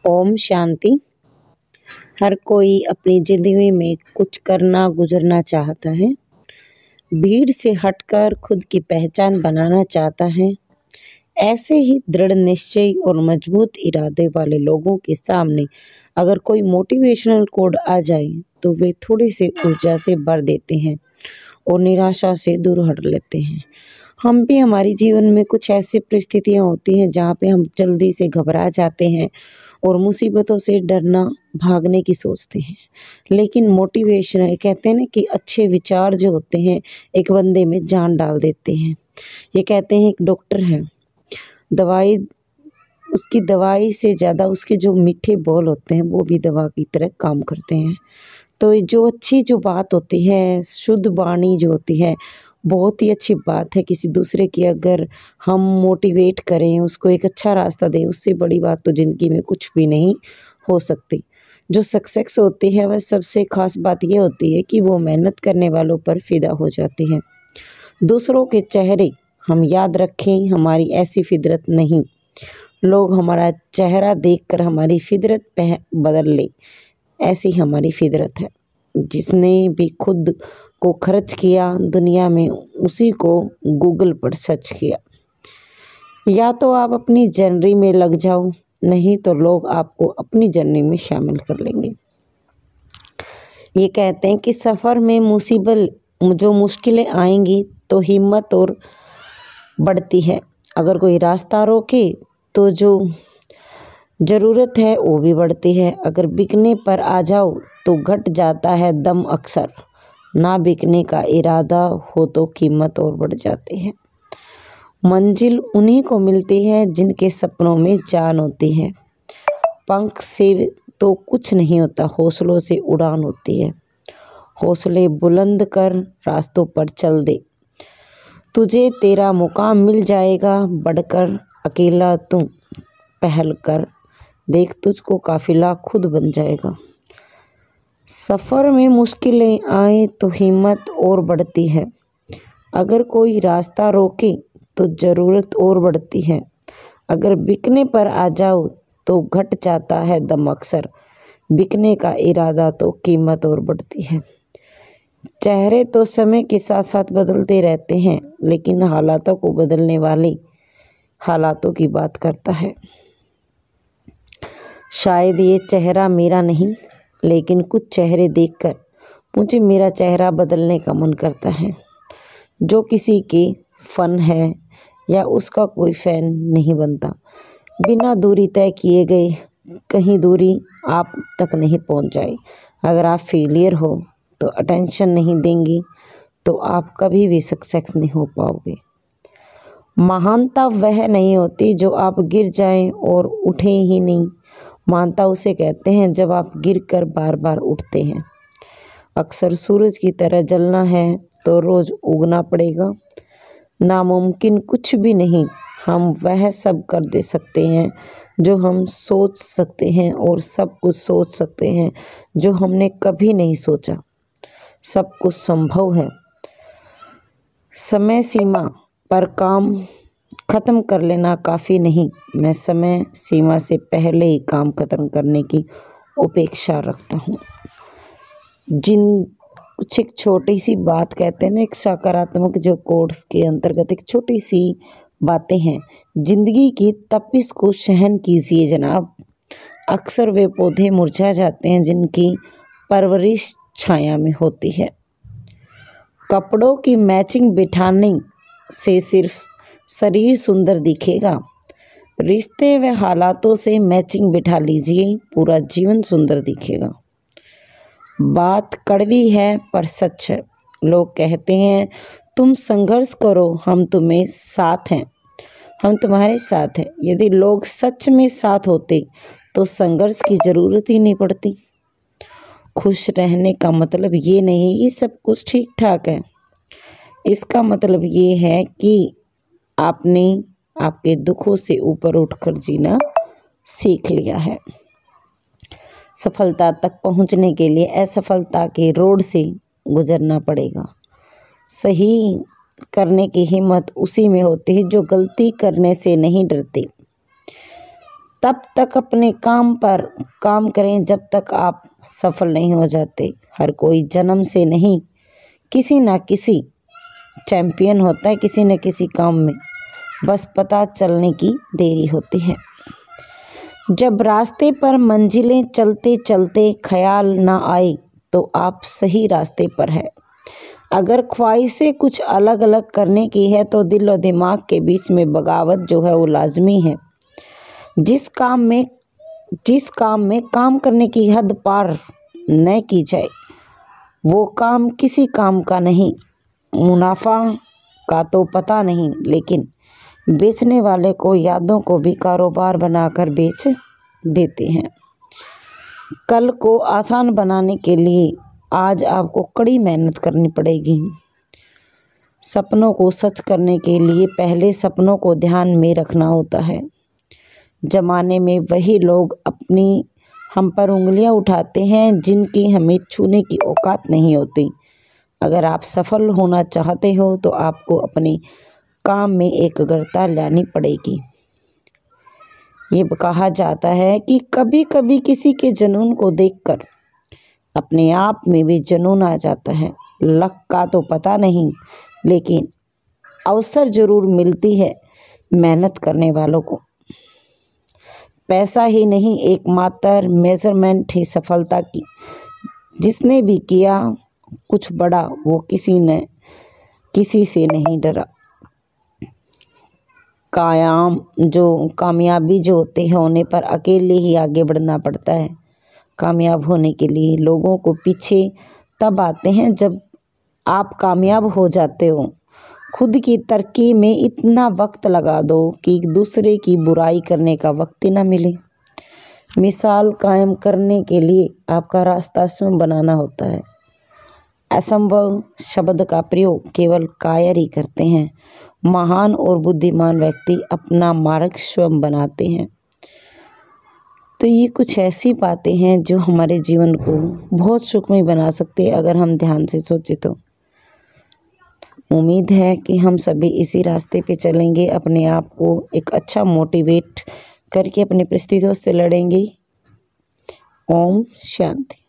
ओम शांति। हर कोई अपनी ज़िंदगी में कुछ करना गुजरना चाहता है। भीड़ से हटकर खुद की पहचान बनाना चाहता है। ऐसे ही दृढ़ निश्चय और मजबूत इरादे वाले लोगों के सामने अगर कोई मोटिवेशनल कोड आ जाए तो वे थोड़ी सी ऊर्जा से भर देते हैं और निराशा से दूर हट लेते हैं। हम भी हमारे जीवन में कुछ ऐसी परिस्थितियाँ होती हैं जहाँ पे हम जल्दी से घबरा जाते हैं और मुसीबतों से डरना भागने की सोचते हैं। लेकिन मोटिवेशन कहते हैं ना कि अच्छे विचार जो होते हैं एक बंदे में जान डाल देते हैं। ये कहते हैं एक डॉक्टर है, उसकी दवाई से ज़्यादा उसके जो मीठे बोल होते हैं वो भी दवा की तरह काम करते हैं। तो जो अच्छी जो बात होती है, शुद्ध वाणी जो होती है, बहुत ही अच्छी बात है। किसी दूसरे की अगर हम मोटिवेट करें, उसको एक अच्छा रास्ता दें, उससे बड़ी बात तो ज़िंदगी में कुछ भी नहीं हो सकती। जो सक्सेस होती है वह सबसे ख़ास बात ये होती है कि वो मेहनत करने वालों पर फ़िदा हो जाती है। दूसरों के चेहरे हम याद रखें, हमारी ऐसी फितरत नहीं। लोग हमारा चेहरा देखकर हमारी फितरत बदल ले, ऐसी हमारी फितरत है। जिसने भी खुद को खर्च किया दुनिया में, उसी को गूगल पर सर्च किया। या तो आप अपनी जर्नी में लग जाओ, नहीं तो लोग आपको अपनी जर्नी में शामिल कर लेंगे। ये कहते हैं कि सफ़र में जो मुश्किलें आएंगी तो हिम्मत और बढ़ती है। अगर कोई रास्ता रोके तो जो ज़रूरत है वो भी बढ़ती है। अगर बिकने पर आ जाओ तो घट जाता है दम अक्सर। ना बिकने का इरादा हो तो कीमत और बढ़ जाती है। मंजिल उन्हीं को मिलती है जिनके सपनों में जान होती है। पंख से तो कुछ नहीं होता, हौसलों से उड़ान होती है। हौसले बुलंद कर रास्तों पर चल दे, तुझे तेरा मुकाम मिल जाएगा। बढ़कर अकेला तू पहल कर, देख तुझको काफिला खुद बन जाएगा। सफ़र में मुश्किलें आए तो हिम्मत और बढ़ती है। अगर कोई रास्ता रोके तो ज़रूरत और बढ़ती है। अगर बिकने पर आ जाओ तो घट जाता है दम अक्सर। बिकने का इरादा तो कीमत और बढ़ती है। चेहरे तो समय के साथ साथ बदलते रहते हैं, लेकिन हालातों को बदलने वाले हालातों की बात करता है। शायद ये चेहरा मेरा नहीं, लेकिन कुछ चेहरे देखकर मुझे मेरा चेहरा बदलने का मन करता है। जो किसी के फ़न है या उसका कोई फ़ैन नहीं बनता। बिना दूरी तय किए गए कहीं दूरी आप तक नहीं पहुंच जाए। अगर आप फेलियर हो तो अटेंशन नहीं देंगे तो आप कभी भी सक्सेस नहीं हो पाओगे। महानता वह नहीं होती जो आप गिर जाएं और उठे ही नहीं। महानता उसे कहते हैं जब आप गिरकर बार बार उठते हैं। अक्सर सूरज की तरह जलना है तो रोज़ उगना पड़ेगा। नामुमकिन कुछ भी नहीं, हम वह सब कर दे सकते हैं जो हम सोच सकते हैं, और सब कुछ सोच सकते हैं जो हमने कभी नहीं सोचा। सब कुछ संभव है। समय सीमा पर काम ख़त्म कर लेना काफ़ी नहीं। मैं समय सीमा से पहले ही काम ख़त्म करने की उपेक्षा रखता हूँ। कुछ एक छोटी सी बात कहते हैं ना, एक सकारात्मक जो कोर्स के अंतर्गत एक छोटी सी बातें हैं। ज़िंदगी की तपिश को सहन कीजिए जनाब। अक्सर वे पौधे मुरझा जाते हैं जिनकी परवरिश छाया में होती है। कपड़ों की मैचिंग बिठाने से सिर्फ शरीर सुंदर दिखेगा। रिश्ते व हालातों से मैचिंग बिठा लीजिए, पूरा जीवन सुंदर दिखेगा। बात कड़वी है पर सच है। लोग कहते हैं तुम संघर्ष करो, हम तुम्हें साथ हैं, हम तुम्हारे साथ हैं। यदि लोग सच में साथ होते तो संघर्ष की ज़रूरत ही नहीं पड़ती। खुश रहने का मतलब ये नहीं कि सब कुछ ठीक ठाक है। इसका मतलब ये है कि आपने आपके दुखों से ऊपर उठकर जीना सीख लिया है। सफलता तक पहुंचने के लिए असफलता के रोड से गुजरना पड़ेगा। सही करने की हिम्मत उसी में होती है जो गलती करने से नहीं डरते। तब तक अपने काम पर काम करें जब तक आप सफल नहीं हो जाते। हर कोई जन्म से नहीं, किसी न किसी चैंपियन होता है किसी न किसी काम में, बस पता चलने की देरी होती है। जब रास्ते पर मंजिलें चलते चलते ख्याल ना आए तो आप सही रास्ते पर है। अगर ख्वाहिशें कुछ अलग अलग करने की है तो दिल और दिमाग के बीच में बगावत जो है वो लाजमी है। जिस काम में काम करने की हद पार न की जाए वो काम किसी काम का नहीं। मुनाफा का तो पता नहीं, लेकिन बेचने वाले को यादों को भी कारोबार बनाकर बेच देते हैं। कल को आसान बनाने के लिए आज आपको कड़ी मेहनत करनी पड़ेगी। सपनों को सच करने के लिए पहले सपनों को ध्यान में रखना होता है। ज़माने में वही लोग हम पर उंगलियां उठाते हैं जिनकी हमें छूने की औकात नहीं होती। अगर आप सफल होना चाहते हो तो आपको अपने काम में एकाग्रता लानी पड़ेगी। ये कहा जाता है कि कभी कभी किसी के जुनून को देखकर अपने आप में भी जुनून आ जाता है। लक का तो पता नहीं, लेकिन अवसर जरूर मिलती है मेहनत करने वालों को। पैसा ही नहीं एकमात्र मेजरमेंट ही सफलता की। जिसने भी किया कुछ बड़ा वो किसी से नहीं डरा। कामयाबी जो होती है होने पर अकेले ही आगे बढ़ना पड़ता है। कामयाब होने के लिए लोगों को पीछे तब आते हैं जब आप कामयाब हो जाते हो। खुद की तरक्की में इतना वक्त लगा दो कि दूसरे की बुराई करने का वक्त ही ना मिले। मिसाल कायम करने के लिए आपका रास्ता स्वयं बनाना होता है। असंभव शब्द का प्रयोग केवल कायर ही करते हैं। महान और बुद्धिमान व्यक्ति अपना मार्ग स्वयं बनाते हैं। तो ये कुछ ऐसी बातें हैं जो हमारे जीवन को बहुत सुखमय बना सकते हैं अगर हम ध्यान से सोचें तो। उम्मीद है कि हम सभी इसी रास्ते पे चलेंगे, अपने आप को एक अच्छा मोटिवेट करके अपनी परिस्थितियों से लड़ेंगे। ओम शांति।